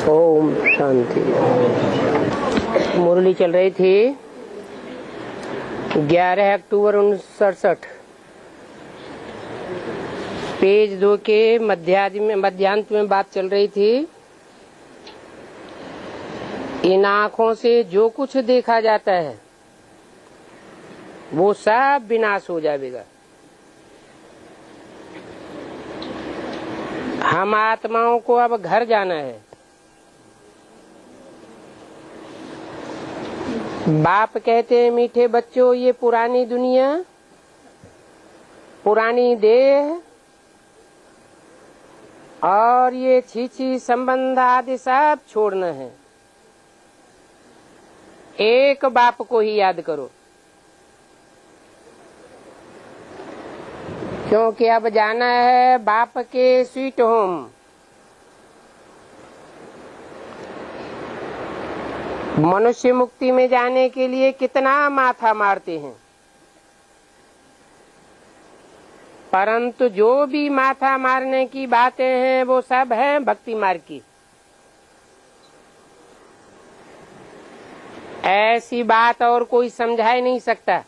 ओम शांति। मुरली चल रही थी 11 अक्टूबर 1967, पेज 2 के मध्यांत में बात चल रही थी। इन आँखों से जो कुछ देखा जाता है वो सब विनाश हो जाएगा। हम आत्माओं को अब घर जाना है। बाप कहते हैं, मीठे बच्चों, ये पुरानी दुनिया, पुरानी देह और ये छीछी संबंध आदि सब छोड़ना है। एक बाप को ही याद करो, क्योंकि अब जाना है बाप के स्वीट होम। मनुष्य मुक्ति में जाने के लिए कितना माथा मारते हैं, परंतु जो भी माथा मारने की बातें हैं वो सब है भक्ति मार्ग की। ऐसी बात और कोई समझा ही नहीं सकता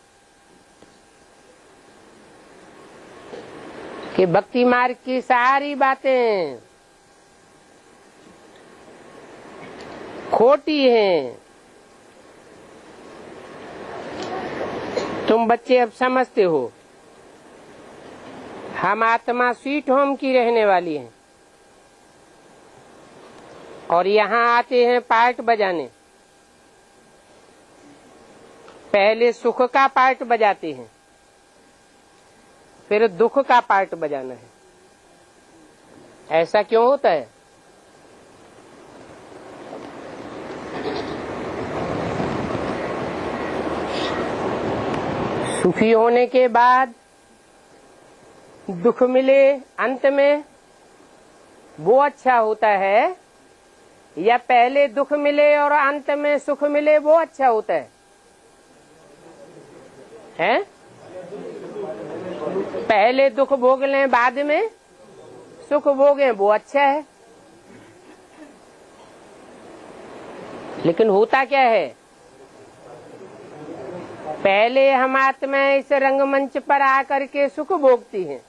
कि भक्ति मार्ग की सारी बातें खोटी हैं। तुम बच्चे अब समझते हो, हम आत्मा स्वीट होम की रहने वाली हैं और यहाँ आते हैं पार्ट बजाने। पहले सुख का पार्ट बजाते हैं, फिर दुख का पार्ट बजाना है। ऐसा क्यों होता है? सुखी होने के बाद दुख मिले अंत में वो अच्छा होता है, या पहले दुख मिले और अंत में सुख मिले वो अच्छा होता है? हैं? पहले दुख भोग लें बाद में सुख भोगें वो अच्छा है। लेकिन होता क्या है, पहले हम आत्मा इस रंगमंच पर आकर के सुख भोगती हैं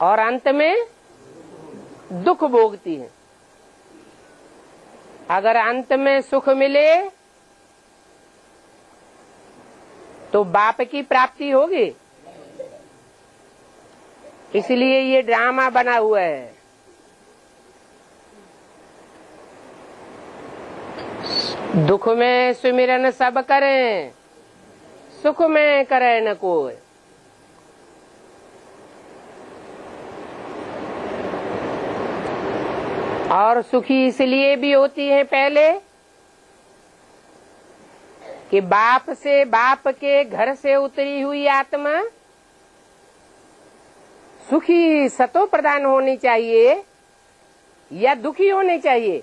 और अंत में दुख भोगती हैं। अगर अंत में सुख मिले तो बाप की प्राप्ति होगी। इसलिए ये ड्रामा बना हुआ है। दुख में सुमिरन सब करें, सुख में करे न कोई। और सुखी इसलिए भी होती है पहले कि बाप से, बाप के घर से उतरी हुई आत्मा सुखी सतो प्रधान होनी चाहिए या दुखी होनी चाहिए?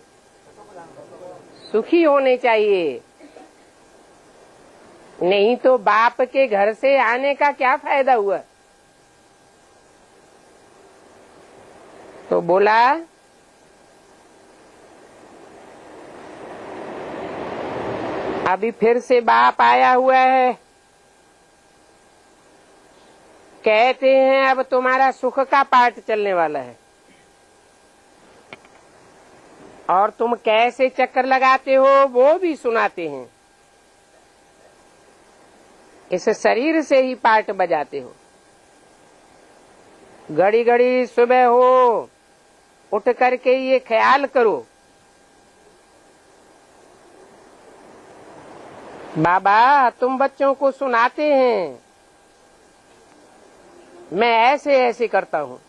सुखी होने चाहिए। नहीं तो बाप के घर से आने का क्या फायदा हुआ? तो बोला, अभी फिर से बाप आया हुआ है, कहते हैं अब तुम्हारा सुख का पाठ चलने वाला है और तुम कैसे चक्कर लगाते हो वो भी सुनाते हैं। इस शरीर से ही पाठ बजाते हो। घड़ी घड़ी सुबह हो उठ करके ये ख्याल करो, बाबा तुम बच्चों को सुनाते हैं मैं ऐसे ऐसे करता हूँ।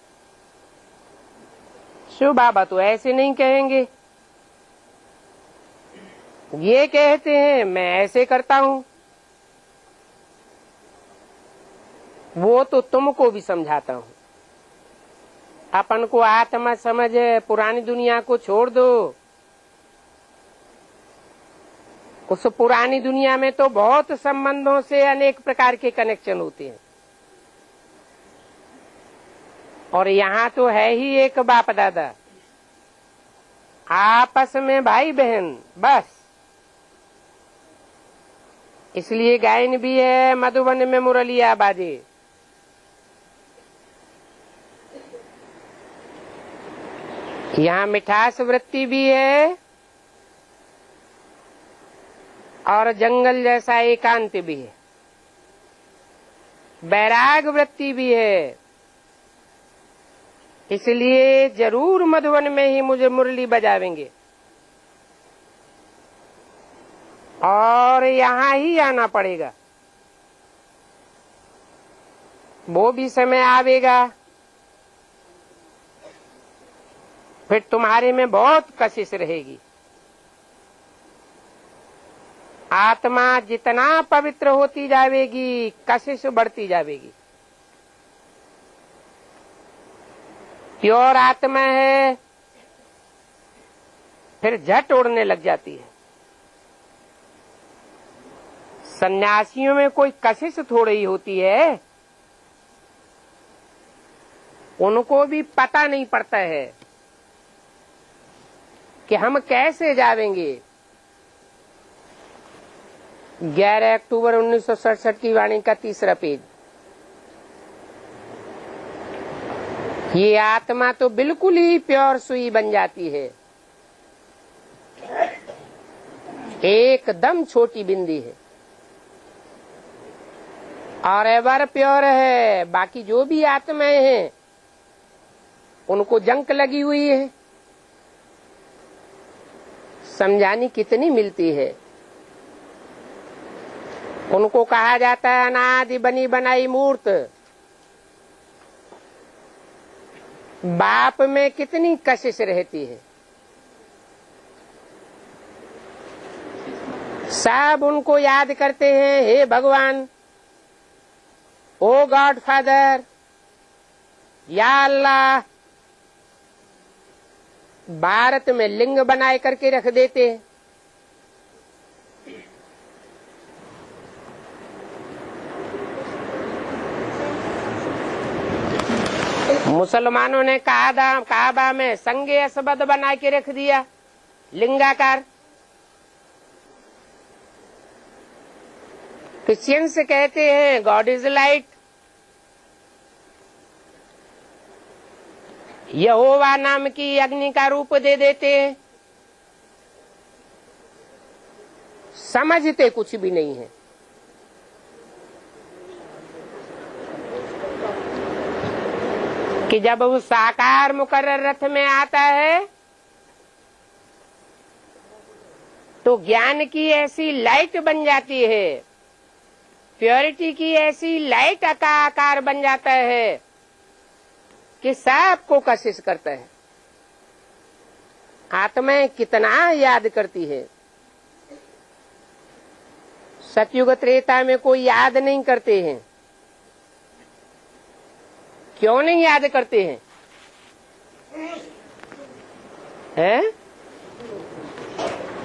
शिव बाबा तो ऐसे नहीं कहेंगे, ये कहते हैं मैं ऐसे करता हूँ। वो तो तुमको भी समझाता हूँ। अपन को आत्मा समझ, पुरानी दुनिया को छोड़ दो। उस पुरानी दुनिया में तो बहुत संबंधों से अनेक प्रकार के कनेक्शन होते हैं और यहाँ तो है ही एक बाप दादा। आपस में भाई बहन, बस। इसलिए गायन भी है मधुबन में मुरलिया बाजे। यहाँ मिठास वृत्ति भी है और जंगल जैसा एकांत भी है, बैराग वृत्ति भी है। इसलिए जरूर मधुबन में ही मुझे मुरली बजावेंगे और यहाँ ही आना पड़ेगा। वो भी समय आवेगा, फिर तुम्हारे में बहुत कशिश रहेगी। आत्मा जितना पवित्र होती जाएगी, कशिश बढ़ती जाएगी। प्योर आत्मा है, फिर झट उड़ने लग जाती है। सन्यासियों में कोई कशिश थोड़ी होती है, उनको भी पता नहीं पड़ता है कि हम कैसे जावेंगे। 11 अक्टूबर 1967 की वाणी का 3रा पेज। ये आत्मा तो बिल्कुल ही प्योर सुई बन जाती है, एकदम छोटी बिंदी है और एवर प्योर है। बाकी जो भी आत्माएं हैं उनको जंक लगी हुई है। समझानी कितनी मिलती है। उनको कहा जाता है अनादि बनी बनाई मूर्त। बाप में कितनी कशिश रहती है। सब उनको याद करते हैं, हे भगवान, ओ गॉड फादर, या अल्लाह। भारत में लिंग बनाए करके रख देते हैं। मुसलमानों ने काबा में संगे असबद बना के रख दिया, लिंगाकार। क्रिश्चियंस कहते हैं गॉड इज लाइट। यहोवा नाम की अग्नि का रूप दे देते हैं। समझते कुछ भी नहीं है। कि जब वो साकार मुकर्रर रथ में आता है तो ज्ञान की ऐसी लाइट बन जाती है, प्योरिटी की ऐसी लाइट का आकार बन जाता है कि सबको कशिश करता है। आत्माएं कितना याद करती है। सतयुग त्रेता में कोई याद नहीं करते हैं। क्यों नहीं याद करते हैं?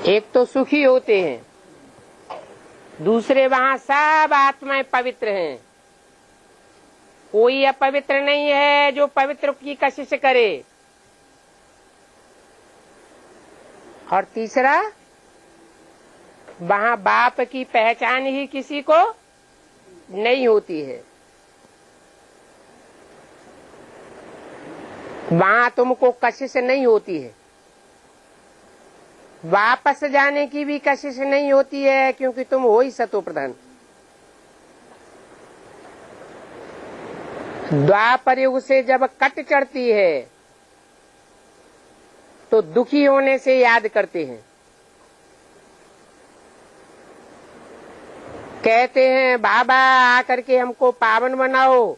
एक तो सुखी होते हैं, दूसरे वहां सब आत्माएं पवित्र हैं। कोई अपवित्र नहीं है जो पवित्र की कशिश करे। और तीसरा, वहां बाप की पहचान ही किसी को नहीं होती है। वहां तुमको कशिश नहीं होती है। वापस जाने की भी कशिश नहीं होती है, क्योंकि तुम हो ही सतो प्रधान। द्वापर युग से जब कट चढ़ती है तो दुखी होने से याद करते हैं। कहते हैं बाबा आकर के हमको पावन बनाओ।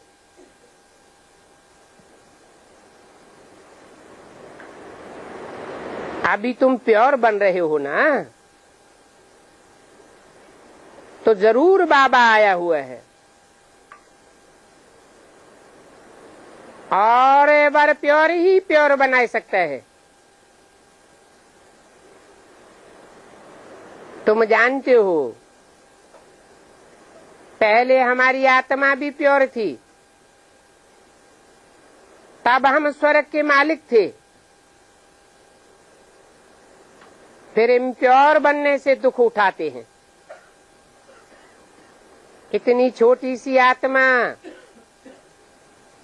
अभी तुम प्योर बन रहे हो ना, तो जरूर बाबा आया हुआ है। और एक बार प्योर ही प्योर बना सकता है। तुम जानते हो पहले हमारी आत्मा भी प्योर थी, तब हम स्वर्ग के मालिक थे। फिर इम्प्योर बनने से दुख उठाते हैं। इतनी छोटी सी आत्मा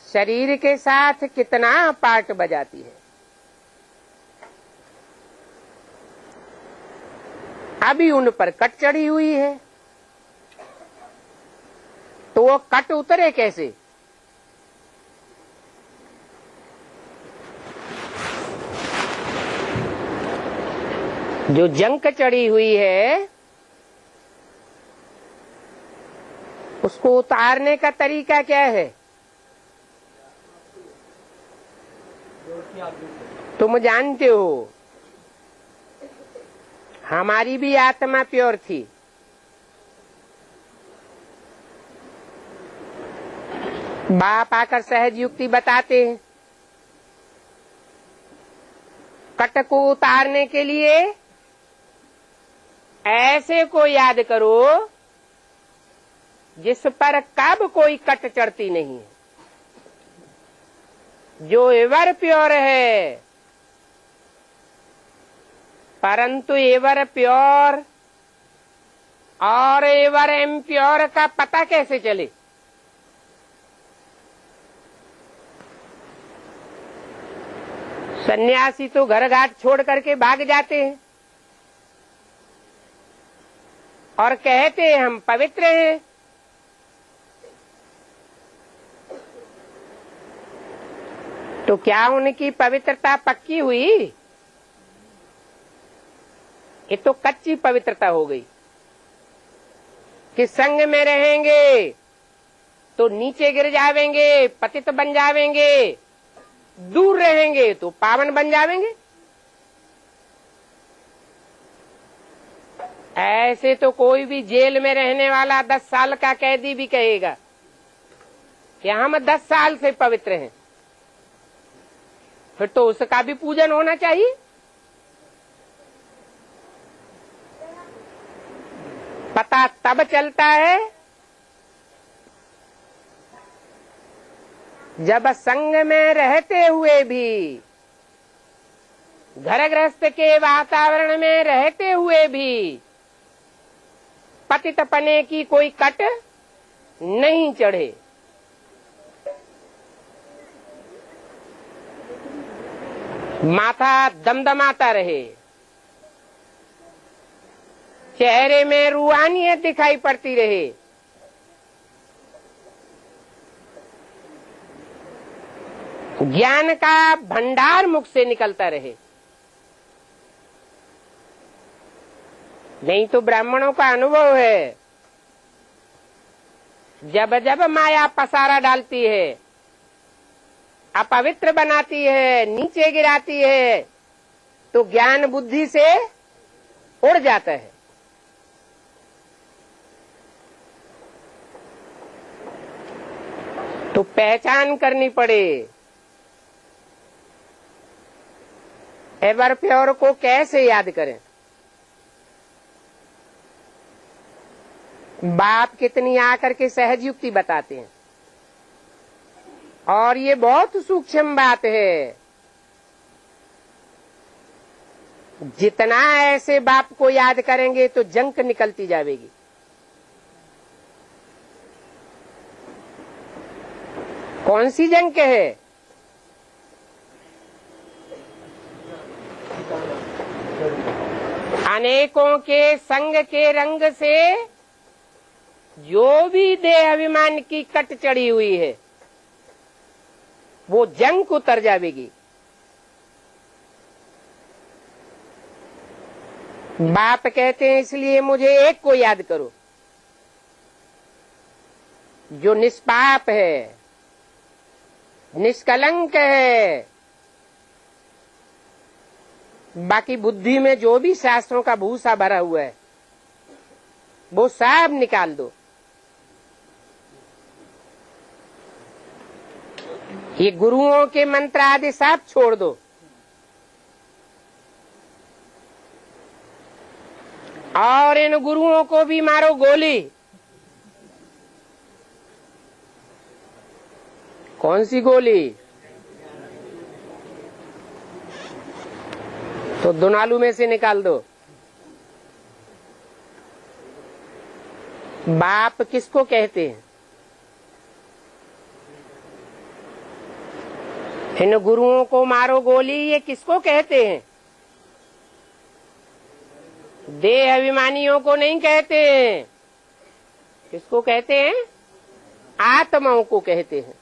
शरीर के साथ कितना पार्ट बजाती है। अभी उन पर कट चढ़ी हुई है, तो वो कट उतरे कैसे? जो जंक चढ़ी हुई है उसको उतारने का तरीका क्या है? तुम जानते हो, हमारी भी आत्मा प्योर थी। बाप आकर सहज युक्ति बताते हैं। कट को उतारने के लिए ऐसे को याद करो जिस पर कब कोई कट चढ़ती नहीं है, जो एवर प्योर है। परंतु एवर प्योर और एवर इम्प्योर का पता कैसे चले? सन्यासी तो घर घाट छोड़ करके भाग जाते हैं और कहते हैं हम पवित्र हैं। तो क्या उनकी पवित्रता पक्की हुई? ये तो कच्ची पवित्रता हो गई कि संग में रहेंगे तो नीचे गिर जावेंगे, पतित बन जावेंगे, दूर रहेंगे तो पावन बन जावेंगे। ऐसे तो कोई भी जेल में रहने वाला 10 साल का कैदी भी कहेगा कि हम 10 साल से पवित्र हैं। फिर तो उसका भी पूजन होना चाहिए। पता तब चलता है जब संग में रहते हुए भी, घर गृहस्थ के वातावरण में रहते हुए भी पतितपने की कोई कट नहीं चढ़े। माथा दमदमाता रहे, चेहरे में रूहानियत दिखाई पड़ती रहे, ज्ञान का भंडार मुख से निकलता रहे। नहीं तो ब्राह्मणों का अनुभव है, जब जब माया पसारा डालती है, अपवित्र बनाती है, नीचे गिराती है, तो ज्ञान बुद्धि से उड़ जाता है। तो पहचान करनी पड़े। एवर प्योर को कैसे याद करें? बाप कितनी आकर के सहज युक्ति बताते हैं, और ये बहुत सूक्ष्म बात है। जितना ऐसे बाप को याद करेंगे तो जंक निकलती जाएगी। कौन सी जंक है? अनेकों के संग के रंग से जो भी देह अभिमान की कट चढ़ी हुई है वो जंक उतर जाएगी। बाप कहते हैं इसलिए मुझे एक को याद करो जो निष्पाप है, निष्कलंक है। बाकी बुद्धि में जो भी शास्त्रों का भूसा भरा हुआ है वो सब निकाल दो। ये गुरुओं के मंत्र आदि सब छोड़ दो। और इन गुरुओं को भी मारो गोली। कौन सी गोली? तो दोनालू में से निकाल दो। बाप किसको कहते हैं? इन गुरुओं को मारो गोली, ये किसको कहते हैं? देह अभिमानियों को नहीं कहते हैं। किसको कहते हैं? आत्माओं को कहते हैं।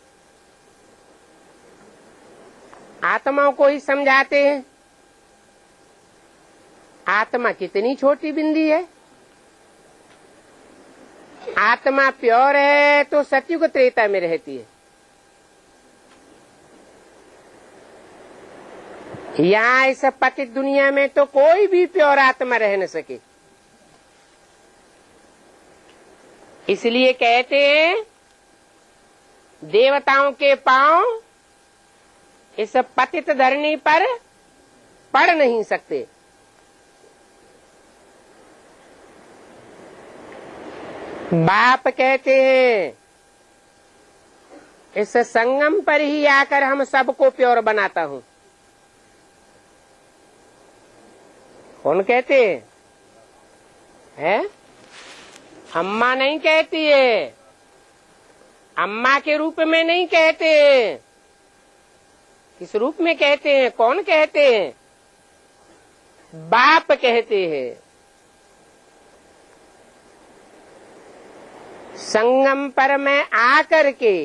आत्माओं को ही समझाते हैं। आत्मा कितनी छोटी बिंदी है। आत्मा प्योर है तो सतयुग त्रेता में रहती है। यहाँ इस पतित दुनिया में तो कोई भी प्योर आत्मा रह न सके। इसलिए कहते हैं देवताओं के पांव इस पतित धरनी पर पड़ नहीं सकते। बाप कहते हैं इस संगम पर ही आकर हम सबको प्योर बनाता हूं। कौन कहते हैं? अम्मा नहीं कहती है। अम्मा के रूप में नहीं कहते। किस रूप में कहते हैं? कौन कहते हैं? बाप कहते हैं। संगम पर मैं आकर के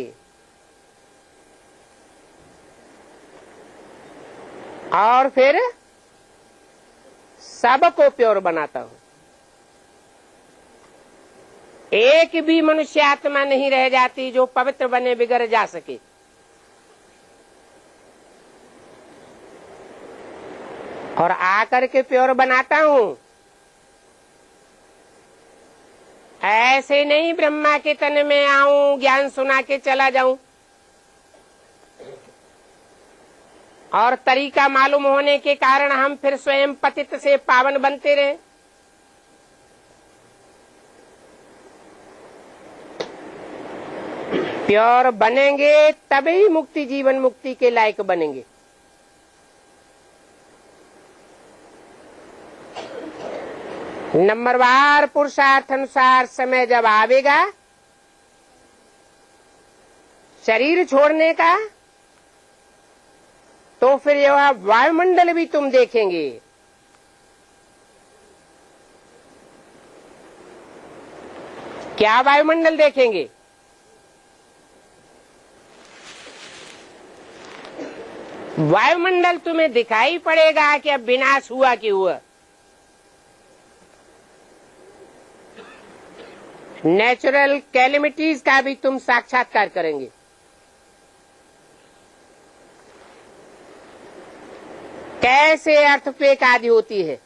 और फिर सबको प्योर बनाता हूं। एक भी मनुष्य आत्मा नहीं रह जाती जो पवित्र बने बिगड़ जा सके। और आकर के प्योर बनाता हूं। ऐसे नहीं ब्रह्मा के तन में आऊं, ज्ञान सुना के चला जाऊं और तरीका मालूम होने के कारण हम फिर स्वयं पतित से पावन बनते रहे। प्योर बनेंगे तभी मुक्ति, जीवन मुक्ति के लायक बनेंगे। नंबरवार पुरुषार्थ अनुसार समय जब आवेगा शरीर छोड़ने का, तो फिर यह वायुमंडल भी तुम देखेंगे। क्या वायुमंडल देखेंगे? वायुमंडल तुम्हें दिखाई पड़ेगा कि अब विनाश हुआ कि हुआ। नेचुरल कैलेमिटीज का भी तुम साक्षात्कार करेंगे। कैसे अर्थक्वेक आदि होती है,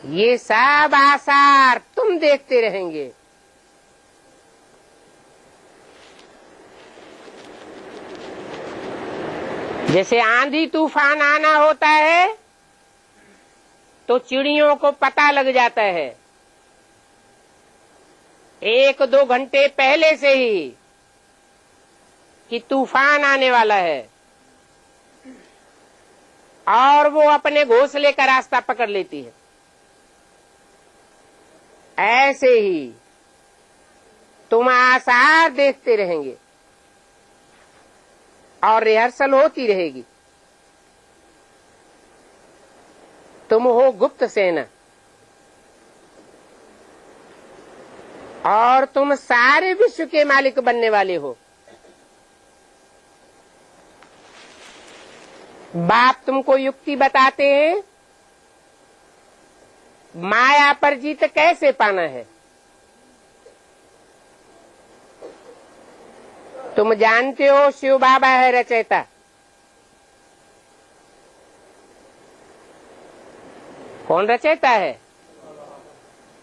ये सब आसार तुम देखते रहेंगे। जैसे आंधी तूफान आना होता है तो चिड़ियों को पता लग जाता है 1-2 घंटे पहले से ही कि तूफान आने वाला है, और वो अपने घोंसले का रास्ता पकड़ लेती है। ऐसे ही तुम आसार देखते रहेंगे और रिहर्सल होती रहेगी। तुम हो गुप्त सेना और तुम सारे विश्व के मालिक बनने वाले हो। बाप तुमको युक्ति बताते हैं माया पर जीत कैसे पाना है। तुम जानते हो शिव बाबा है रचयिता। कौन रचयिता है?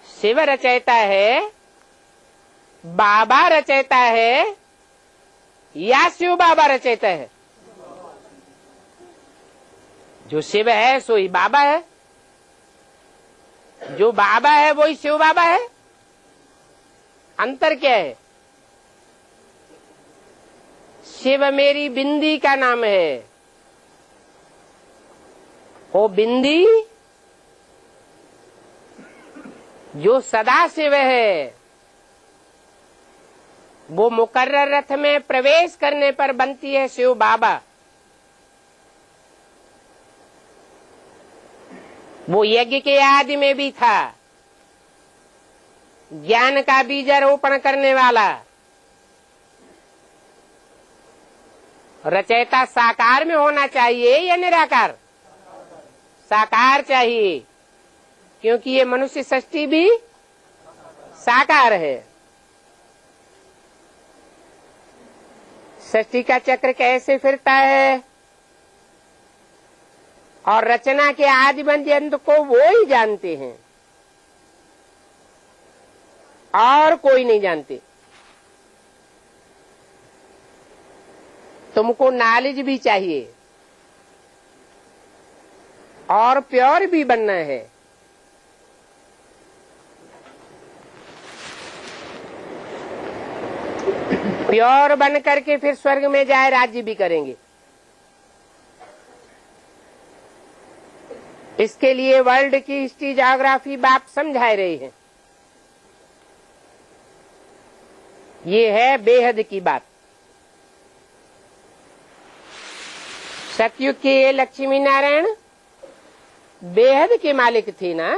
शिव रचयिता है, बाबा रचयिता है या शिव बाबा रचयिता है? जो शिव है सो ही बाबा है, जो बाबा है वही शिव बाबा है। अंतर क्या है? शिव मेरी बिंदी का नाम है। वो बिंदी जो सदा शिव है वो मुकर्रर रथ में प्रवेश करने पर बनती है शिव बाबा। वो यज्ञ के आदि में भी था, ज्ञान का बीजारोपण करने वाला। रचयिता साकार में होना चाहिए या निराकार? साकार चाहिए, क्योंकि ये मनुष्य सृष्टि भी साकार है। सृष्टि का चक्र कैसे फिरता है और रचना के आदि मध्य अंत को वो ही जानते हैं और कोई नहीं जानते। तुमको नॉलेज भी चाहिए और प्योर भी बनना है। प्योर बन करके फिर स्वर्ग में जाए राज्य भी करेंगे। इसके लिए वर्ल्ड की हिस्ट्री ज्योग्राफी बाप समझा रहे हैं। ये है बेहद की बात। सतयुग के लक्ष्मी नारायण बेहद के मालिक थे ना।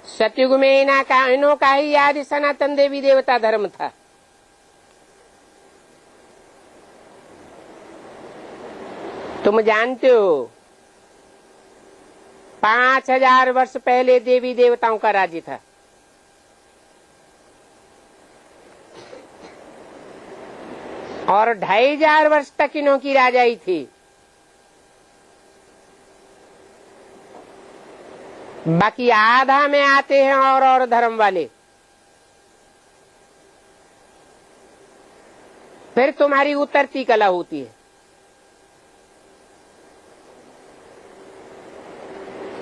सतयुग में इन्हों का ही आदि सनातन देवी देवता धर्म था। तुम जानते हो 5000 वर्ष पहले देवी देवताओं का राज्य था। और 2500 वर्ष तक इन्हों की राजाई थी। बाकी आधा में आते हैं और धर्म वाले। फिर तुम्हारी उतरती कला होती है।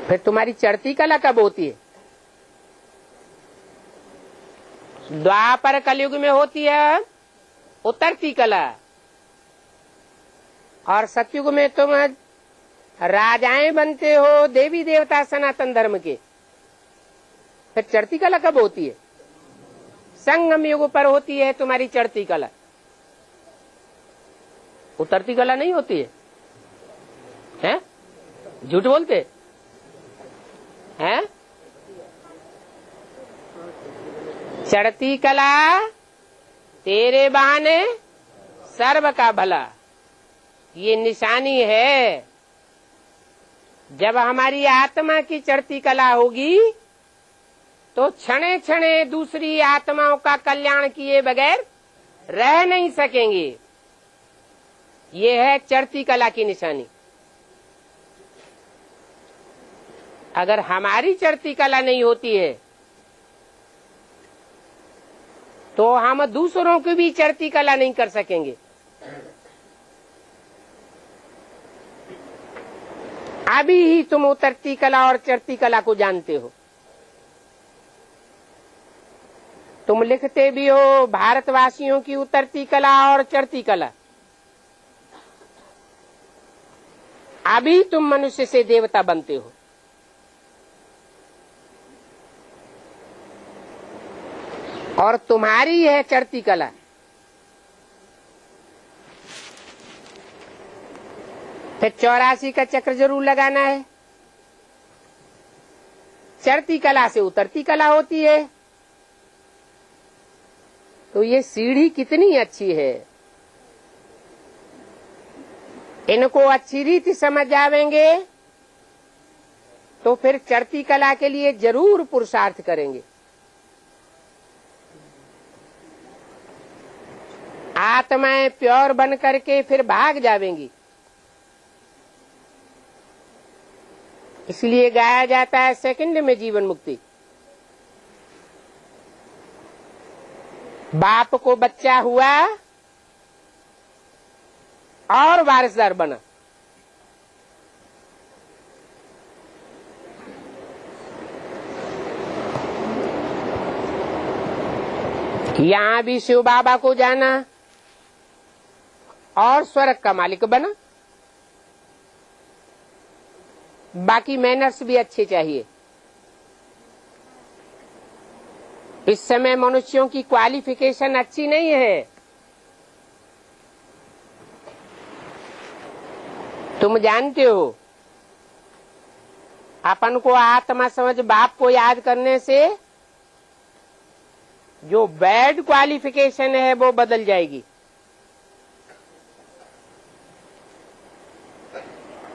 फिर तुम्हारी चढ़ती कला कब होती है? द्वापर कलयुग में होती है उतरती कला, और सतयुग में तुम राजाएं बनते हो देवी देवता सनातन धर्म के। फिर चढ़ती कला कब होती है? संगम युग पर होती है तुम्हारी चढ़ती कला। उतरती कला नहीं होती है, हैं? झूठ बोलते हैं? चढ़ती कला तेरे बहाने सर्व का भला, ये निशानी है। जब हमारी आत्मा की चढ़ती कला होगी तो क्षणे क्षणे दूसरी आत्माओं का कल्याण किए बगैर रह नहीं सकेंगे। ये है चढ़ती कला की निशानी। अगर हमारी चढ़ती कला नहीं होती है तो हम दूसरों की भी चढ़ती कला नहीं कर सकेंगे। अभी ही तुम उतरती कला और चढ़ती कला को जानते हो। तुम लिखते भी हो भारतवासियों की उतरती कला और चढ़ती कला। अभी तुम मनुष्य से देवता बनते हो। और तुम्हारी है चढ़ती कला। फिर 84 का चक्र जरूर लगाना है। चढ़ती कला से उतरती कला होती है। तो ये सीढ़ी कितनी अच्छी है। इनको अच्छी रीति समझ जावेंगे तो फिर चढ़ती कला के लिए जरूर पुरुषार्थ करेंगे। आत्माएं प्योर बन करके फिर भाग जावेंगी। इसलिए गाया जाता है सेकंड में जीवन मुक्ति। बाप को बच्चा हुआ और वारिसदार बना। यहां भी शिव बाबा को जाना और स्वर्ग का मालिक बना। बाकी मैनर्स भी अच्छे चाहिए। इस समय मनुष्यों की क्वालिफिकेशन अच्छी नहीं है। तुम जानते हो, अपन को आत्मा समझ बाप को याद करने से जो बैड क्वालिफिकेशन है वो बदल जाएगी।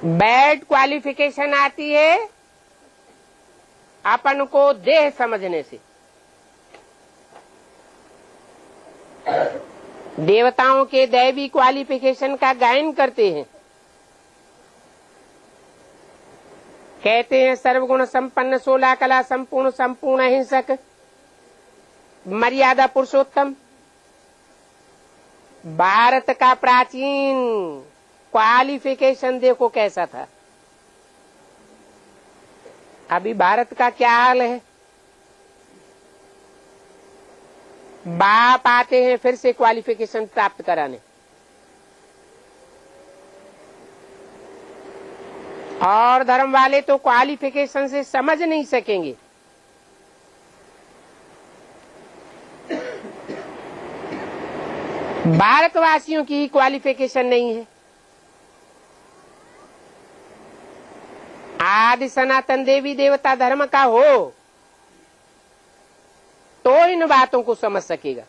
बैड क्वालिफिकेशन आती है अपन को देह समझने से। देवताओं के दैवी क्वालिफिकेशन का गायन करते हैं, कहते हैं सर्वगुण संपन्न, 16 कला संपूर्ण, संपूर्ण अहिंसक, मर्यादा पुरुषोत्तम। भारत का प्राचीन क्वालिफिकेशन देखो कैसा था। अभी भारत का क्या हाल है। बाप आते हैं फिर से क्वालिफिकेशन प्राप्त कराने, और धर्म वाले तो क्वालिफिकेशन से समझ नहीं सकेंगे। भारतवासियों की क्वालिफिकेशन नहीं है। आदि सनातन देवी देवता धर्म का हो तो इन बातों को समझ सकेगा।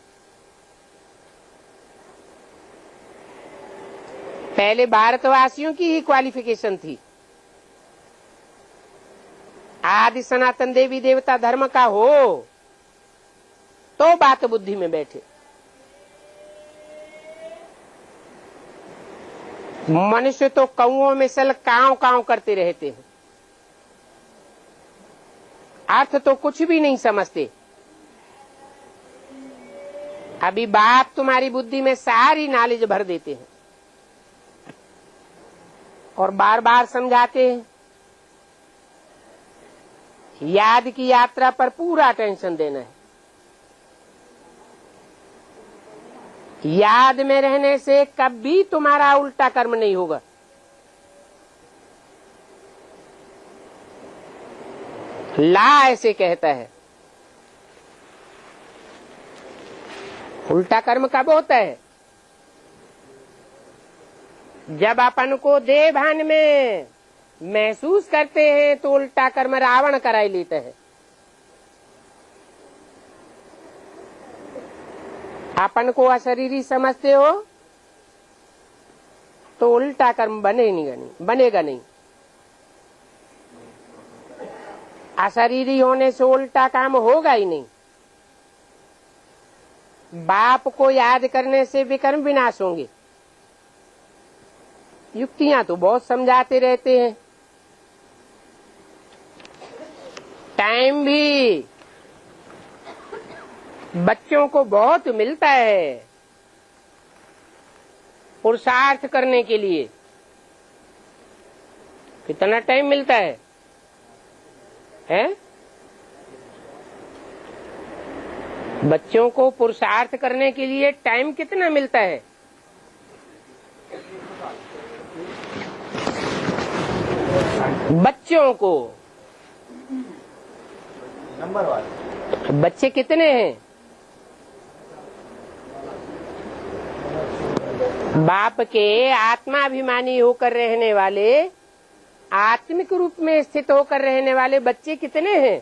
पहले भारतवासियों की ही क्वालिफिकेशन थी। आदि सनातन देवी देवता धर्म का हो तो बात बुद्धि में बैठे। मनुष्य तो कौओं में सल कांव कांव करते रहते हैं, अर्थ तो कुछ भी नहीं समझते। अभी बाप तुम्हारी बुद्धि में सारी नॉलेज भर देते हैं और बार बार समझाते हैं। याद की यात्रा पर पूरा अटेंशन देना है। याद में रहने से कभी तुम्हारा उल्टा कर्म नहीं होगा। ला ऐसे कहता है। उल्टा कर्म कब होता है? जब अपन को देह भान में महसूस करते हैं तो उल्टा कर्म रावण कराई लेता है। अपन को अशरीरी समझते हो तो उल्टा कर्म बनेगा नहीं। अशरीरी होने से उल्टा काम होगा ही नहीं। बाप को याद करने से विकर्म विनाश होंगे। युक्तियां तो बहुत समझाते रहते हैं। टाइम भी बच्चों को बहुत मिलता है पुरुषार्थ करने के लिए। कितना टाइम मिलता है? बच्चों को पुरुषार्थ करने के लिए टाइम कितना मिलता है? बच्चों को नंबर वाले बच्चे कितने हैं? बाप के आत्माभिमानी होकर रहने वाले, आत्मिक रूप में स्थित होकर रहने वाले बच्चे कितने हैं?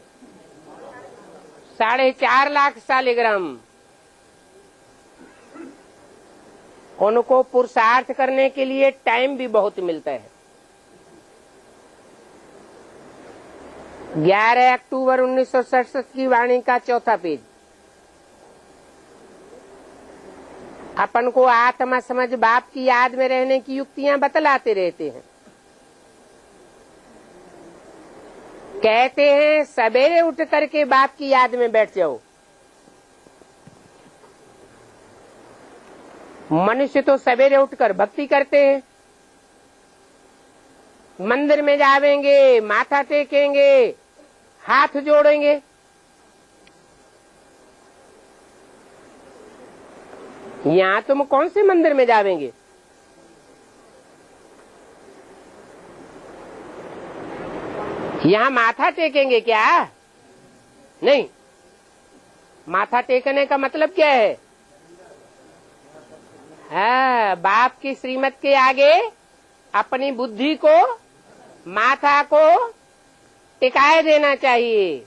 4.5 लाख सालिग्राम। उनको पुरुषार्थ करने के लिए टाइम भी बहुत मिलता है। 11 अक्टूबर 1967 की वाणी का 4था पेज। अपन को आत्मा समझ बाप की याद में रहने की युक्तियां बतलाते रहते हैं। कहते हैं सवेरे उठ करके बाप की याद में बैठ जाओ। मनुष्य तो सवेरे उठकर भक्ति करते हैं, मंदिर में जावेंगे, माथा टेकेंगे, हाथ जोड़ेंगे। यहाँ तुम कौन से मंदिर में जावेंगे? यहाँ माथा टेकेंगे क्या? नहीं, माथा टेकने का मतलब क्या है? हाँ, बाप की श्रीमत के आगे अपनी बुद्धि को, माथा को टिकाए देना चाहिए।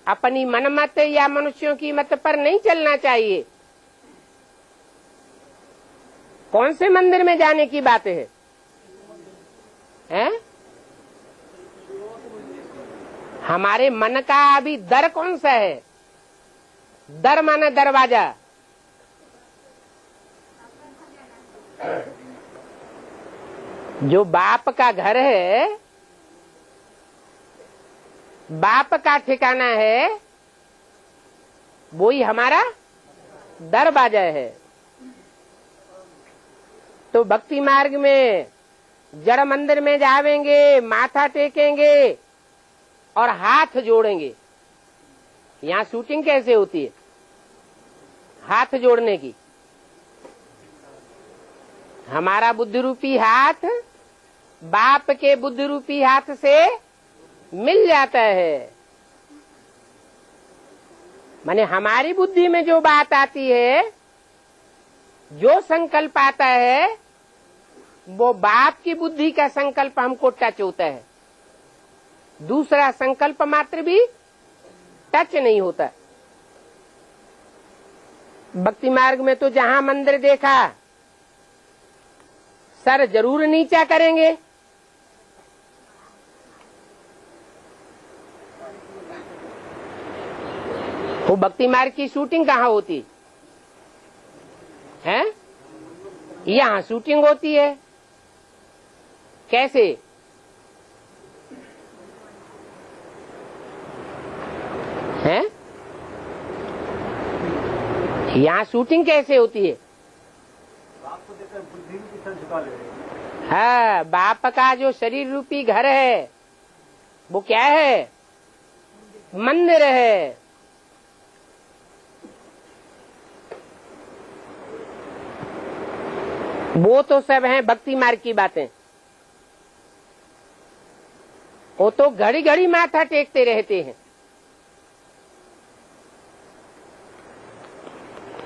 अपनी मनमत या मनुष्यों की मत पर नहीं चलना चाहिए। कौन से मंदिर में जाने की बात है? हैं? हमारे मन का अभी दर कौन सा है? दर माना दरवाजा। जो बाप का घर है, बाप का ठिकाना है, वो ही हमारा दरवाजा है। तो भक्ति मार्ग में जड़ मंदिर में जावेंगे, माथा टेकेंगे और हाथ जोड़ेंगे। यहाँ शूटिंग कैसे होती है? हाथ जोड़ने की। हमारा बुद्ध रूपी हाथ बाप के बुद्ध रूपी हाथ से मिल जाता है। माने हमारी बुद्धि में जो बात आती है, जो संकल्प आता है, वो बाप की बुद्धि का संकल्प हमको टच होता है। दूसरा संकल्प मात्र भी टच नहीं होता। भक्ति मार्ग में तो जहां मंदिर देखा, सर जरूर नीचा करेंगे। वो भक्ति मार्ग की शूटिंग कहाँ होती है? यहाँ शूटिंग होती है। कैसे? हैं? यहाँ शूटिंग कैसे होती है? हाँ, बाप का जो शरीर रूपी घर है, वो क्या है? मंदिर है। वो तो सब हैं भक्ति मार्ग की बातें। वो तो घड़ी घड़ी माथा टेकते रहते हैं।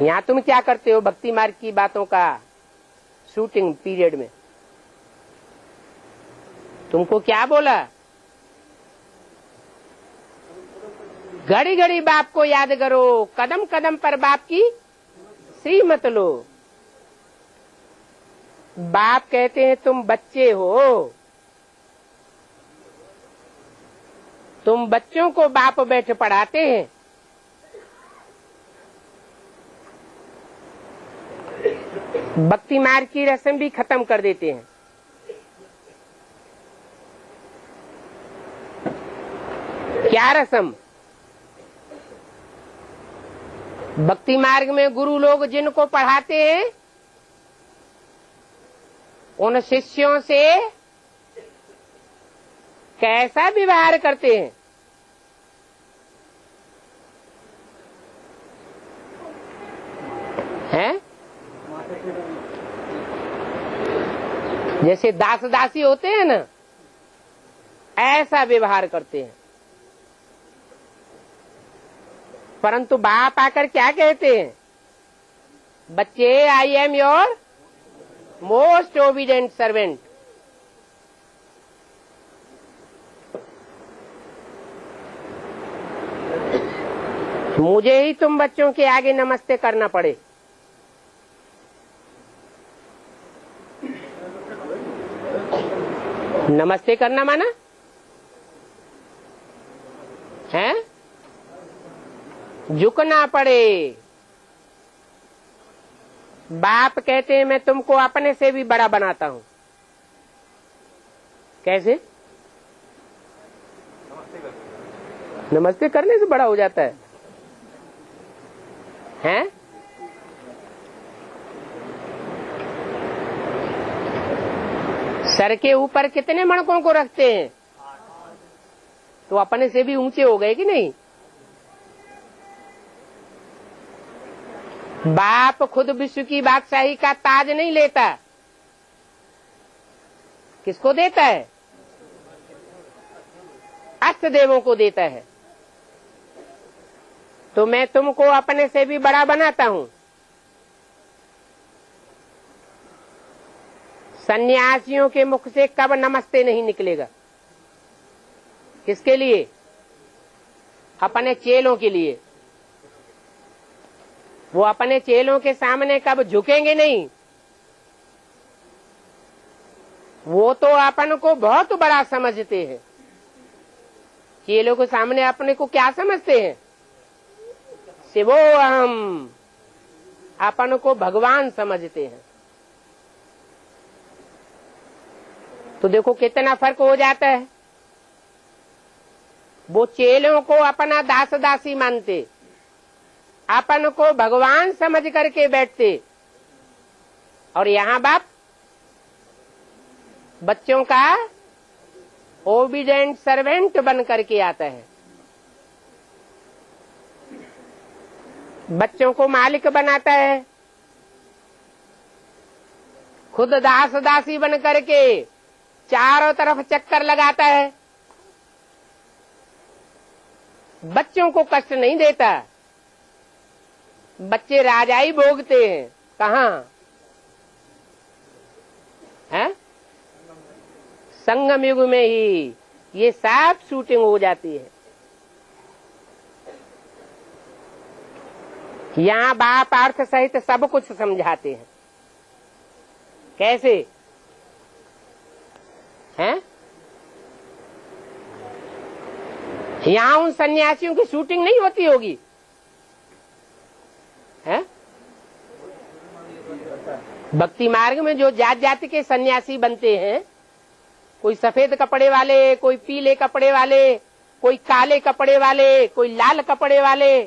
यहाँ तुम क्या करते हो भक्ति मार्ग की बातों का शूटिंग पीरियड में? तुमको क्या बोला? घड़ी घड़ी बाप को याद करो, कदम कदम पर बाप की श्रीमत लो। बाप कहते हैं तुम बच्चे हो, तुम बच्चों को बाप बैठ पढ़ाते हैं। भक्ति मार्ग की रस्म भी खत्म कर देते हैं। क्या रस्म? भक्ति मार्ग में गुरु लोग जिनको पढ़ाते हैं, उन शिष्यों से कैसा व्यवहार करते हैं? हैं? जैसे दास दासी होते हैं ना, ऐसा व्यवहार करते हैं। परंतु बाप आकर क्या कहते हैं? बच्चे, I am your most obedient servant. मुझे ही तुम बच्चों के आगे नमस्ते करना पड़े। नमस्ते करना माना है झुकना पड़े। बाप कहते हैं मैं तुमको अपने से भी बड़ा बनाता हूं। कैसे? नमस्ते करने से बड़ा हो जाता है? हैं? सर के ऊपर कितने मणकों को रखते हैं? तो अपने से भी ऊंचे हो गए कि नहीं? बाप खुद विश्व की बादशाही का ताज नहीं लेता। किसको देता है? अष्ट देवों को देता है। तो मैं तुमको अपने से भी बड़ा बनाता हूं। सन्यासियों के मुख से कब नमस्ते नहीं निकलेगा? किसके लिए? अपने चेलों के लिए। वो अपने चेलों के सामने कब झुकेंगे नहीं। वो तो अपन को बहुत बड़ा समझते हैं। चेलों के सामने अपने को क्या समझते हैं? शिवो अहम, अपन को भगवान समझते हैं। तो देखो कितना फर्क हो जाता है। वो चेलों को अपना दास दासी मानते, अपन को भगवान समझ करके बैठते, और यहाँ बाप बच्चों का ओबीडेंट सर्वेंट बन करके आता है, बच्चों को मालिक बनाता है, खुद दास दासी बन करके चारों तरफ चक्कर लगाता है, बच्चों को कष्ट नहीं देता। बच्चे राजाई भोगते हैं कहाँ? है संगम युग में ही ये सब शूटिंग हो जाती है। यहाँ बाप अर्थ सहित सब कुछ समझाते हैं। कैसे हैं? यहाँ उन सन्यासियों की शूटिंग नहीं होती होगी, है? भक्ति मार्ग में जो जात जाति के सन्यासी बनते हैं, कोई सफेद कपड़े वाले, कोई पीले कपड़े वाले, कोई काले कपड़े वाले, कोई लाल कपड़े वाले,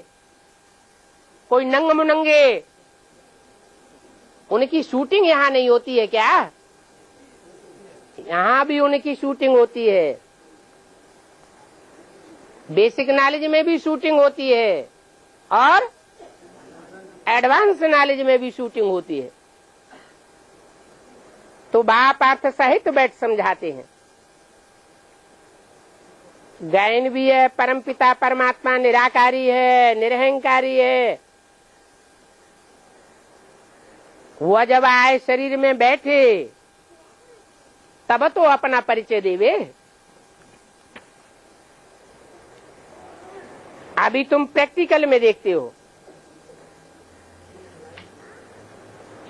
कोई नंग मुनंगे, उनकी शूटिंग यहाँ नहीं होती है क्या? यहाँ भी उनकी शूटिंग होती है। बेसिक नॉलेज में भी शूटिंग होती है और एडवांस नॉलेज में भी शूटिंग होती है। तो बाप अर्थ सहित बैठ समझाते हैं। गायन भी है, परमपिता परमात्मा निराकारी है, निरहंकारी है। वह जब आए शरीर में बैठे तब तो अपना परिचय देवे। अभी तुम प्रैक्टिकल में देखते हो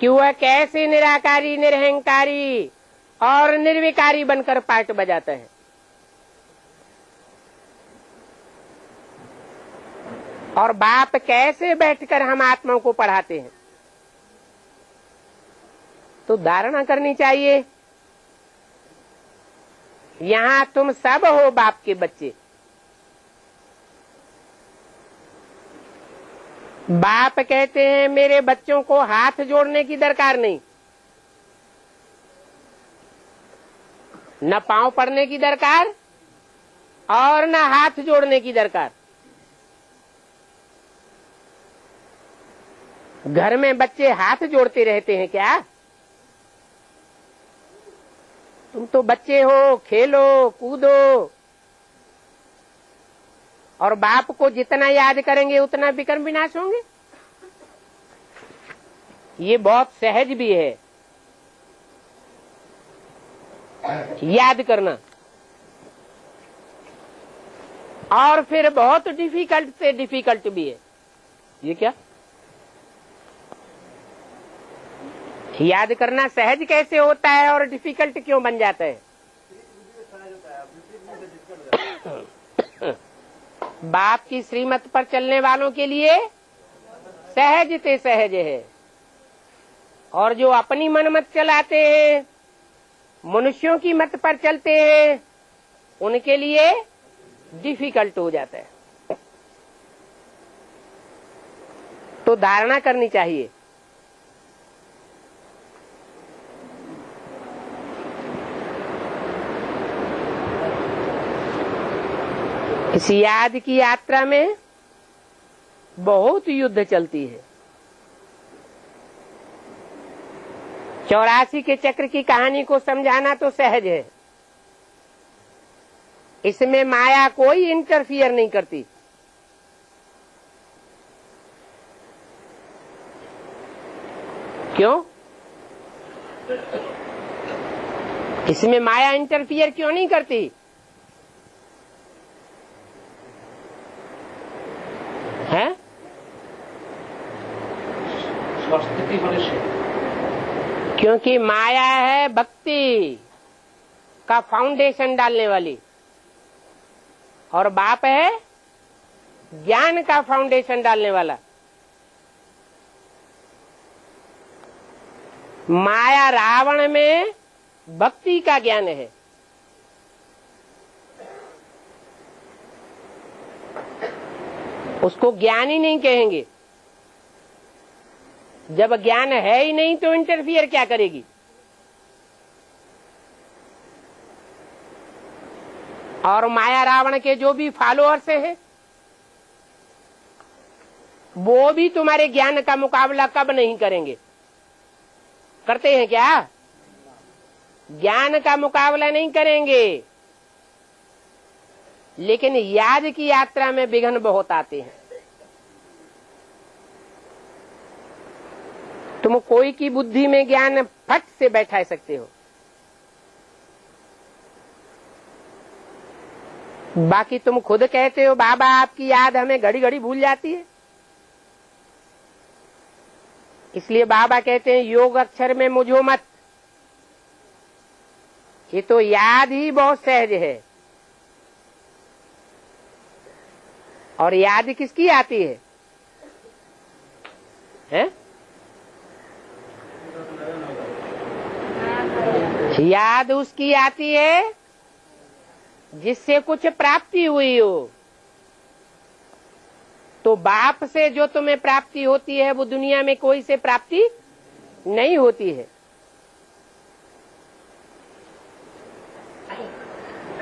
कि वह कैसे निराकारी, निरहंकारी और निर्विकारी बनकर पार्ट बजाता है। और बाप कैसे बैठकर हम आत्माओं को पढ़ाते हैं। तो धारणा करनी चाहिए, यहाँ तुम सब हो बाप के बच्चे। बाप कहते हैं मेरे बच्चों को हाथ जोड़ने की दरकार नहीं, न पांव पड़ने की दरकार और न हाथ जोड़ने की दरकार। घर में बच्चे हाथ जोड़ते रहते हैं क्या? तुम तो बच्चे हो, खेलो कूदो, और बाप को जितना याद करेंगे उतना विकर्म विनाश होंगे। ये बहुत सहज भी है याद करना, और फिर बहुत डिफिकल्ट से डिफिकल्ट भी है। ये क्या याद करना सहज कैसे होता है और डिफिकल्ट क्यों बन जाता है? बाप की श्रीमत पर चलने वालों के लिए सहज ते सहज है, और जो अपनी मनमत चलाते हैं, मनुष्यों की मत पर चलते हैं, उनके लिए डिफिकल्ट हो जाता है। तो धारणा करनी चाहिए। इस याद की यात्रा में बहुत युद्ध चलती है। 84 के चक्र की कहानी को समझाना तो सहज है, इसमें माया कोई इंटरफियर नहीं करती। क्यों? इसमें माया इंटरफियर क्यों नहीं करती? है? क्योंकि माया है भक्ति का फाउंडेशन डालने वाली, और बाप है ज्ञान का फाउंडेशन डालने वाला। माया रावण में भक्ति का ज्ञान है, उसको ज्ञान ही नहीं कहेंगे। जब ज्ञान है ही नहीं तो इंटरफियर क्या करेगी? और माया रावण के जो भी फॉलोअर्स हैं वो भी तुम्हारे ज्ञान का मुकाबला कब नहीं करेंगे? करते हैं क्या? ज्ञान का मुकाबला नहीं करेंगे, लेकिन याद की यात्रा में विघ्न बहुत आते हैं। तुम कोई की बुद्धि में ज्ञान फट से बैठा सकते हो, बाकी तुम खुद कहते हो बाबा आपकी याद हमें घड़ी घड़ी भूल जाती है। इसलिए बाबा कहते हैं योग अक्षर में मुझो मत। ये तो याद ही बहुत सहज है। और याद किसकी आती है? हैं? याद उसकी आती है जिससे कुछ प्राप्ति हुई हो। तो बाप से जो तुम्हें प्राप्ति होती है वो दुनिया में कोई से प्राप्ति नहीं होती है।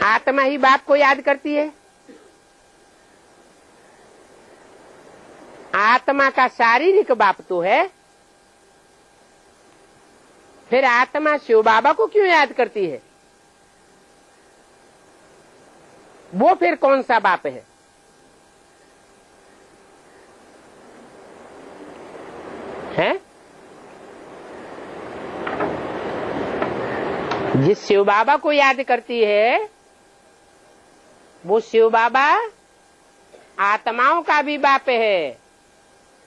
आत्मा ही बाप को याद करती है। आत्मा का शारीरिक बाप तो है, फिर आत्मा शिव बाबा को क्यों याद करती है? वो फिर कौन सा बाप है? हैं? जिस शिव बाबा को याद करती है वो शिव बाबा आत्माओं का भी बाप है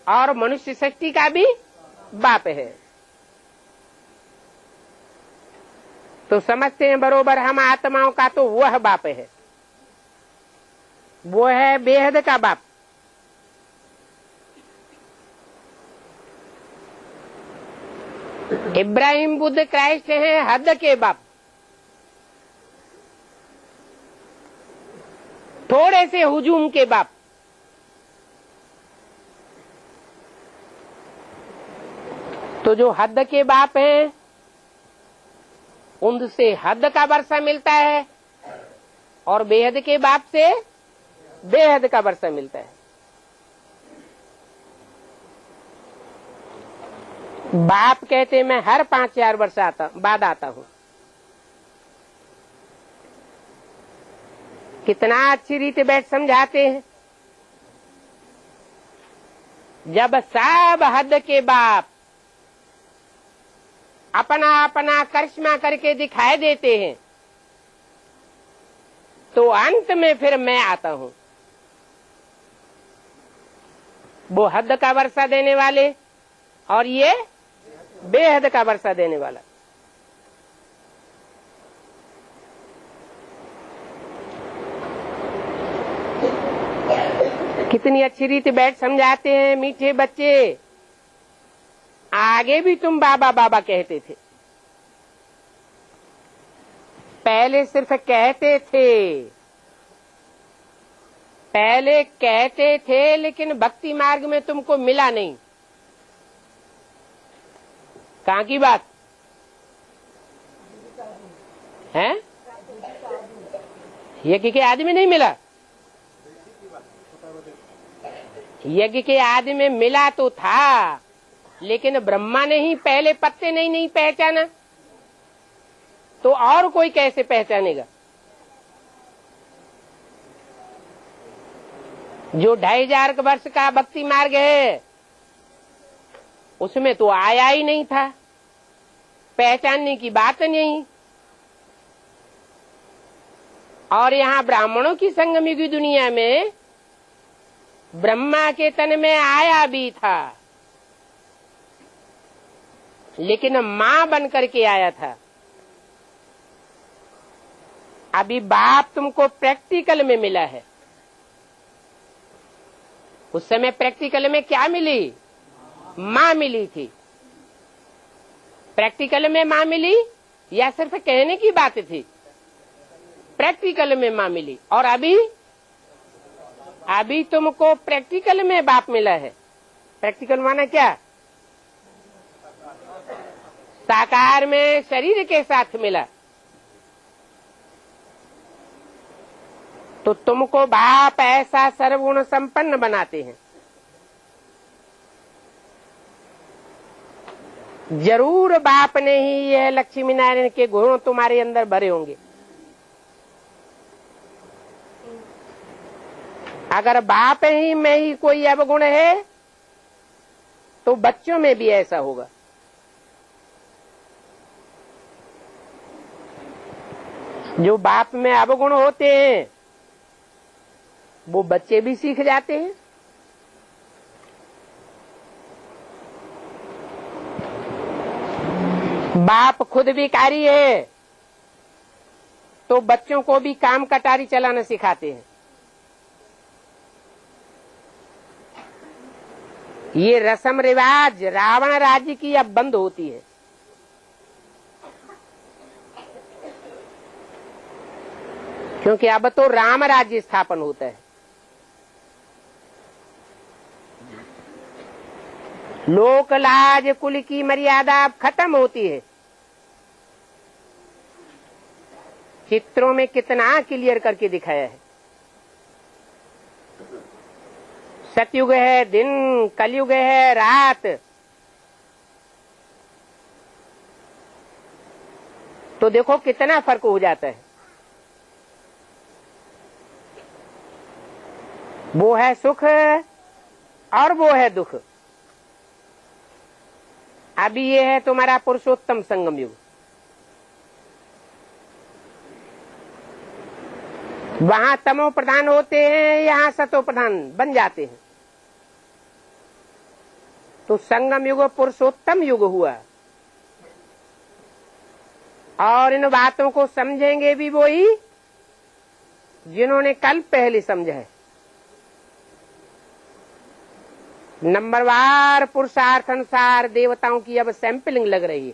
और मनुष्य शक्ति का भी बाप है। तो समझते हैं बरोबर, हम आत्माओं का तो वह बाप है, वो है बेहद का बाप। इब्राहिम बुद्ध क्राइस्ट हैं हद के बाप। थोड़े से हुजूम के बाप। तो जो हद के बाप हैं उनसे हद का वर्षा मिलता है और बेहद के बाप से बेहद का वर्षा मिलता है। बाप कहते मैं हर 5-4 वर्ष बाद आता हूं। कितना अच्छी रीति बैठ समझाते हैं। जब सब हद के बाप अपना अपना करिश्मा करके दिखाई देते हैं तो अंत में फिर मैं आता हूं। वो हद का वर्षा देने वाले और ये बेहद का वर्षा देने वाला। कितनी अच्छी रीति बैठ समझाते हैं मीठे बच्चे। आगे भी तुम बाबा बाबा कहते थे, पहले सिर्फ कहते थे, पहले कहते थे लेकिन भक्ति मार्ग में तुमको मिला नहीं। कहाँ की बात है? यज्ञ के आदि में नहीं मिला। यज्ञ के आदि में मिला तो था, लेकिन ब्रह्मा ने ही पहले पत्ते नहीं पहचाना तो और कोई कैसे पहचानेगा? जो 2500 वर्ष का भक्ति मार्ग है उसमें तो आया ही नहीं था, पहचानने की बात नहीं। और यहाँ ब्राह्मणों की संगमयुगी दुनिया में ब्रह्मा के तन में आया भी था, लेकिन मां बन करके आया था। अभी बाप तुमको प्रैक्टिकल में मिला है। उस समय प्रैक्टिकल में क्या मिली? मां मिली थी। प्रैक्टिकल में मां मिली या सिर्फ कहने की बात थी? प्रैक्टिकल में मां मिली। और अभी तुमको प्रैक्टिकल में बाप मिला है। प्रैक्टिकल माना क्या? साकार में शरीर के साथ मिला। तो तुमको बाप ऐसा सर्वगुण संपन्न बनाते हैं। जरूर बाप ने ही यह लक्ष्मी नारायण के गुण तुम्हारे अंदर भरे होंगे। अगर बाप ही में ही कोई अवगुण है तो बच्चों में भी ऐसा होगा। जो बाप में अवगुण होते हैं वो बच्चे भी सीख जाते हैं। बाप खुद भिखारी है तो बच्चों को भी काम कटारी चलाना सिखाते हैं। ये रस्म रिवाज रावण राज्य की अब बंद होती है। क्योंकि अब तो राम राज्य स्थापन होता है। लोक लाज कुल की मर्यादा अब खत्म होती है। चित्रों में कितना क्लियर करके दिखाया है। सतयुग है दिन, कलयुग है रात। तो देखो कितना फर्क हो जाता है। वो है सुख और वो है दुख। अभी ये है तुम्हारा पुरुषोत्तम संगम युग। वहां तमो प्रधान होते हैं, यहाँ सतो प्रधान बन जाते हैं। तो संगम युग पुरुषोत्तम युग हुआ। और इन बातों को समझेंगे भी वही जिन्होंने कल पहले समझा है। नंबरवार पुरुषार्थ अनुसार देवताओं की अब सैंपलिंग लग रही है।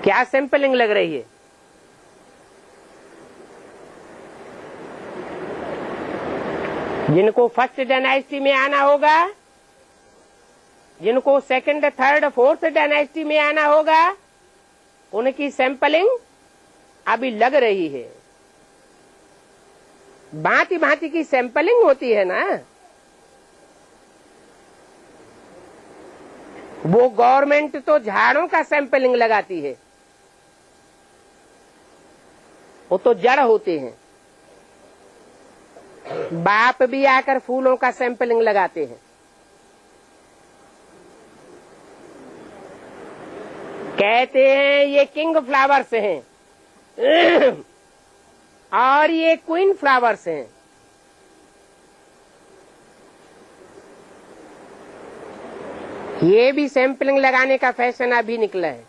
क्या सैंपलिंग लग रही है? जिनको फर्स्ट डायनेस्टी में आना होगा, जिनको सेकंड, थर्ड, फोर्थ डायनेस्टी में आना होगा, उनकी सैंपलिंग अभी लग रही है। भांति भांति की सैंपलिंग होती है ना। वो गवर्नमेंट तो झाड़ों का सैंपलिंग लगाती है, वो तो जड़ होते हैं। बाप भी आकर फूलों का सैंपलिंग लगाते हैं। कहते हैं ये किंग फ्लावर्स हैं और ये क्वीन फ्लावर्स हैं। ये भी सैंपलिंग लगाने का फैशन अभी निकला है।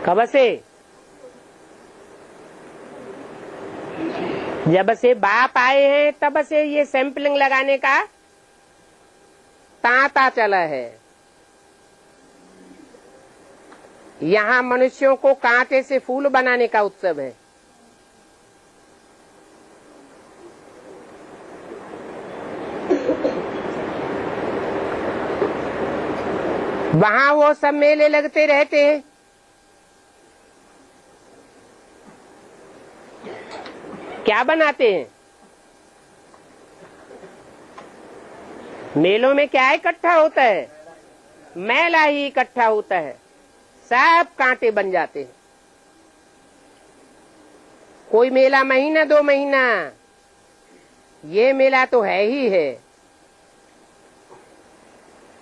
कब से? जब से बाप आए हैं तब से ये सैंपलिंग लगाने का तांता चला है। यहाँ मनुष्यों को कांटे से फूल बनाने का उत्सव है। वहाँ वो सब मेले लगते रहते हैं। क्या बनाते हैं? मेलों में क्या इकट्ठा होता है? मैला ही इकट्ठा होता है। सब कांटे बन जाते हैं। कोई मेला महीना 2 महीना, ये मेला तो है ही है।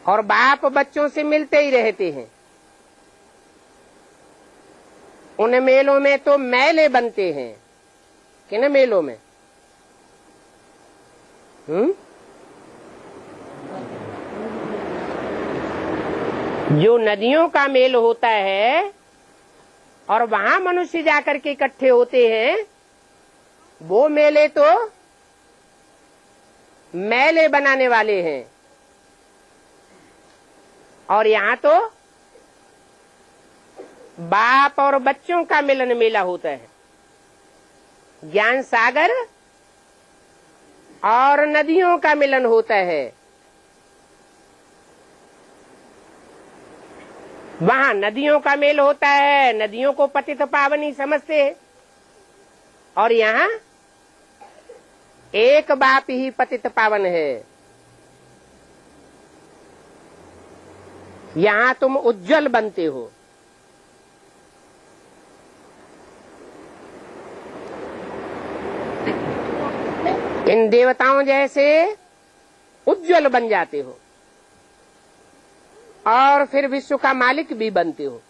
और बाप बच्चों से मिलते ही रहते हैं। उन मेलों में तो मेले बनते हैं, किन मेलों में? जो नदियों का मेल होता है और वहां मनुष्य जाकर के इकट्ठे होते हैं, वो मेले तो मेले बनाने वाले हैं। और यहाँ तो बाप और बच्चों का मिलन मेला होता है। ज्ञान सागर और नदियों का मिलन होता है। वहां नदियों का मेल होता है, नदियों को पतित पावनी समझते हैं। और यहाँ एक बाप ही पतित पावन है। यहाँ तुम उज्जवल बनते हो। इन देवताओं जैसे उज्जवल बन जाते हो और फिर विश्व का मालिक भी बनते हो।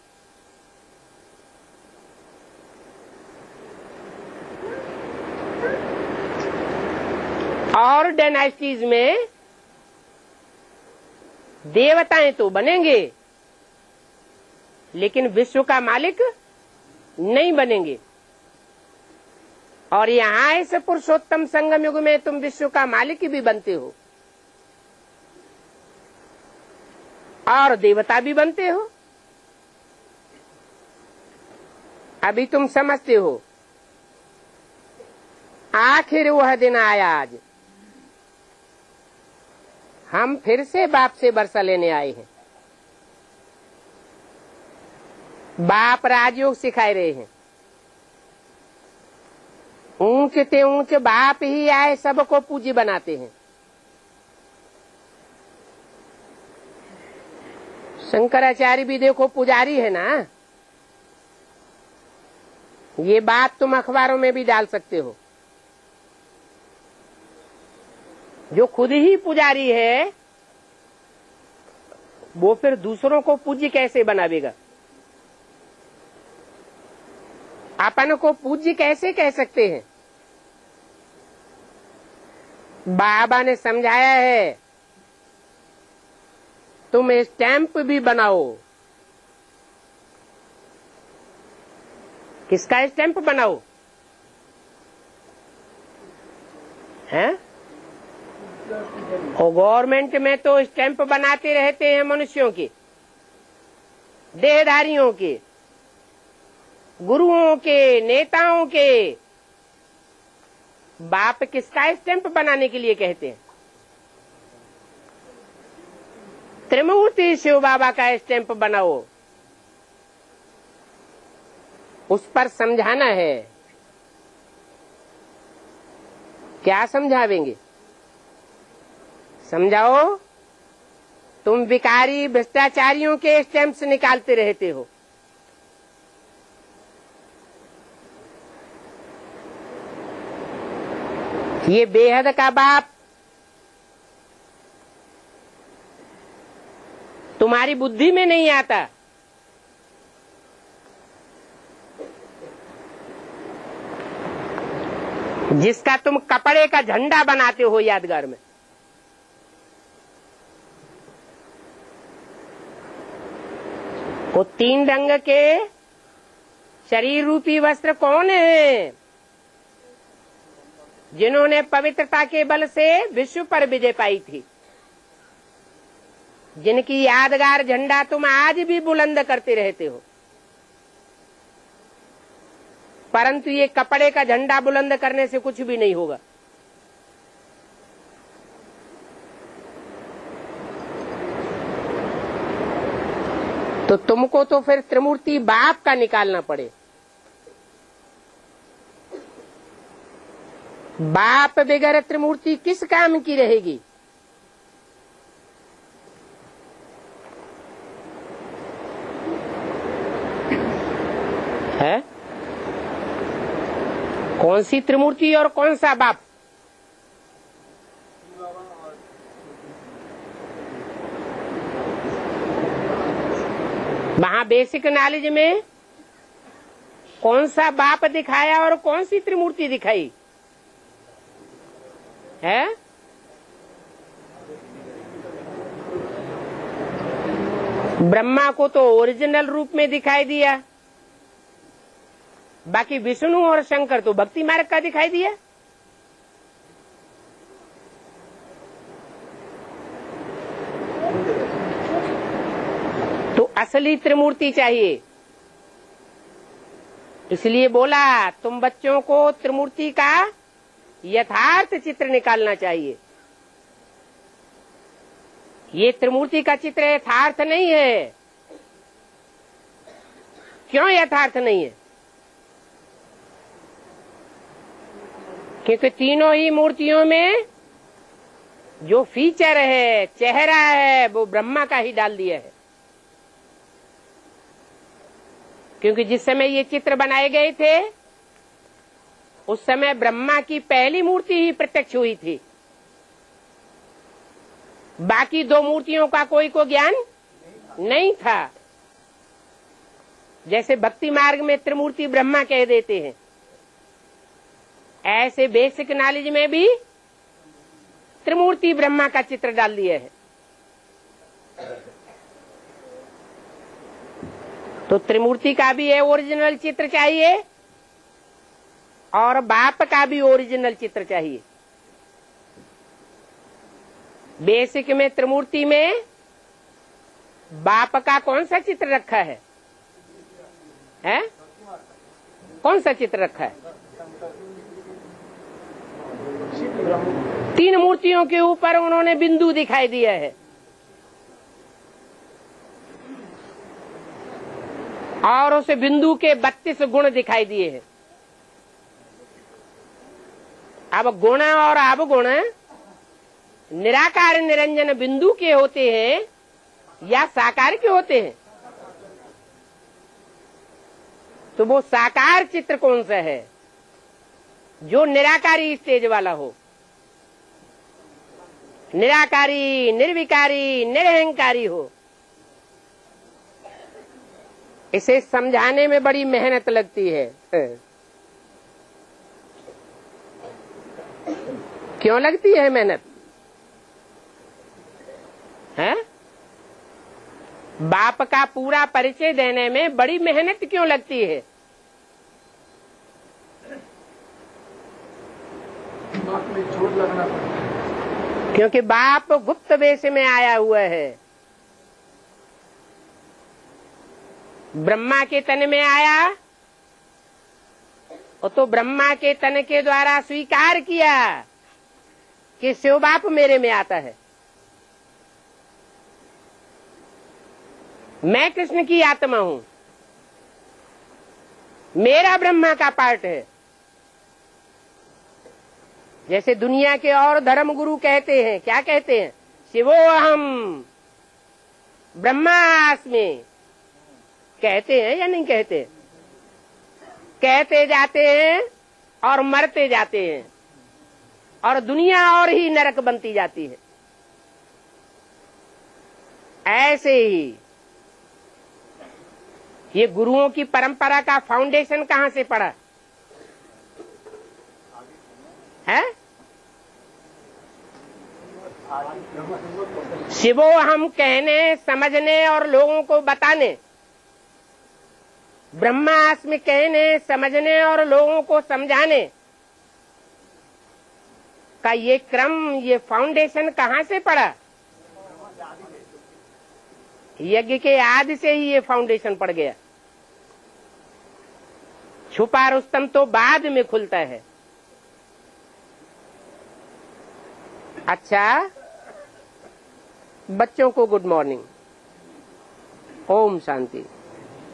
और डायनास्टीज में देवताएं तो बनेंगे, लेकिन विश्व का मालिक नहीं बनेंगे। और यहाँ इस पुरुषोत्तम संगम युग में तुम विश्व का मालिक भी बनते हो और देवता भी बनते हो। अभी तुम समझते हो, आखिर वह दिन आया, आज हम फिर से बाप से वर्षा लेने आए हैं। बाप राजयोग सिखाए रहे हैं। ऊंच ते ऊंच बाप ही आए, सबको पूज्य बनाते हैं। शंकराचार्य भी देखो पुजारी है ना। ये बात तुम अखबारों में भी डाल सकते हो। जो खुद ही पुजारी है, वो फिर दूसरों को पूज्य कैसे बनावेगा? अपन को पूज्य कैसे कह सकते हैं? बाबा ने समझाया है, तुम स्टैंप भी बनाओ। किसका स्टैंप बनाओ? हैं? और गवर्नमेंट में तो स्टैंप बनाते रहते हैं मनुष्यों के, देहधारियों के, गुरुओं के, नेताओं के। बाप किसका स्टैंप बनाने के लिए कहते हैं? त्रिमूर्ति शिव बाबा का स्टैंप बनाओ। उस पर समझाना है। क्या समझावेंगे? समझाओ। तुम विकारी भ्रष्टाचारियों के स्टैंप्स निकालते रहते हो। ये बेहद का बाप तुम्हारी बुद्धि में नहीं आता। जिसका तुम कपड़े का झंडा बनाते हो यादगार में। वो 3 रंग के शरीर रूपी वस्त्र कौन है? जिन्होंने पवित्रता के बल से विश्व पर विजय पाई थी, जिनकी यादगार झंडा तुम आज भी बुलंद करते रहते हो। परंतु ये कपड़े का झंडा बुलंद करने से कुछ भी नहीं होगा। तो तुमको तो फिर त्रिमूर्ति बाप का निकालना पड़े। बाप बगैर त्रिमूर्ति किस काम की रहेगी? है कौन सी त्रिमूर्ति और कौन सा बाप? वहां बेसिक नॉलेज में कौन सा बाप दिखाया और कौन सी त्रिमूर्ति दिखाई है? ब्रह्मा को तो ओरिजिनल रूप में दिखाई दिया, बाकी विष्णु और शंकर तो भक्ति मार्ग का दिखाई दिया। तो असली त्रिमूर्ति चाहिए। इसलिए बोला तुम बच्चों को त्रिमूर्ति का यथार्थ चित्र निकालना चाहिए। ये त्रिमूर्ति का चित्र यथार्थ नहीं है। क्यों यथार्थ नहीं है? क्योंकि तीनों ही मूर्तियों में जो फीचर है, चेहरा है, वो ब्रह्मा का ही डाल दिया है। क्योंकि जिस समय ये चित्र बनाए गए थे उस समय ब्रह्मा की पहली मूर्ति ही प्रत्यक्ष हुई थी। बाकी दो मूर्तियों का कोई को ज्ञान नहीं था। जैसे भक्ति मार्ग में त्रिमूर्ति ब्रह्मा कह देते हैं, ऐसे बेसिक नॉलेज में भी त्रिमूर्ति ब्रह्मा का चित्र डाल दिया है। तो त्रिमूर्ति का भी है ओरिजिनल चित्र चाहिए और बाप का भी ओरिजिनल चित्र चाहिए। बेसिक में त्रिमूर्ति में बाप का कौन सा चित्र रखा है? कौन सा चित्र रखा है? तीन मूर्तियों के ऊपर उन्होंने बिंदु दिखाई दिया है और उस बिंदु के 32 गुण दिखाई दिए हैं। अब गुण और अवगुण निराकार निरंजन बिंदु के होते हैं या साकार के होते हैं? तो वो साकार चित्र कौन सा है? जो निराकारी स्टेज वाला हो, निराकारी, निर्विकारी, निरहंकारी हो। इसे समझाने में बड़ी मेहनत लगती है। क्यों लगती है मेहनत? बाप का पूरा परिचय देने में बड़ी मेहनत क्यों लगती है? बाप में जोर लगना पड़ता। क्योंकि बाप गुप्त वेश में आया हुआ है। ब्रह्मा के तन में आया और तो ब्रह्मा के तन के द्वारा स्वीकार किया कि शिव बाप मेरे में आता है, मैं कृष्ण की आत्मा हूं, मेरा ब्रह्मा का पार्ट है। जैसे दुनिया के और धर्म गुरु कहते हैं, क्या कहते हैं? शिवोहम ब्रह्मास्मि कहते हैं या नहीं कहते? कहते जाते हैं और मरते जाते हैं और दुनिया और ही नरक बनती जाती है। ऐसे ही ये गुरुओं की परंपरा का फाउंडेशन कहां से पड़ा है? शिवो हम कहने, समझने और लोगों को बताने, ब्रह्मास्मि कहने, समझने और लोगों को समझाने का ये क्रम, ये फाउंडेशन कहां से पड़ा? यज्ञ के आदि से ही ये फाउंडेशन पड़ गया। छुपा रुस्तम तो बाद में खुलता है। अच्छा, बच्चों को गुड मॉर्निंग। ओम शांति।